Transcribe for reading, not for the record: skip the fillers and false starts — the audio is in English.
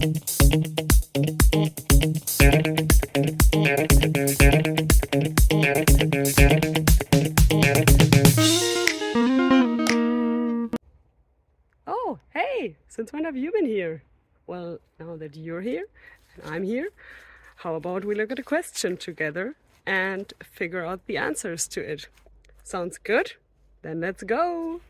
Oh, hey, since when have you been here? Well, now that you're here and I'm here, how about we look at a question together and figure out the answers to it? Sounds good? Then let's go!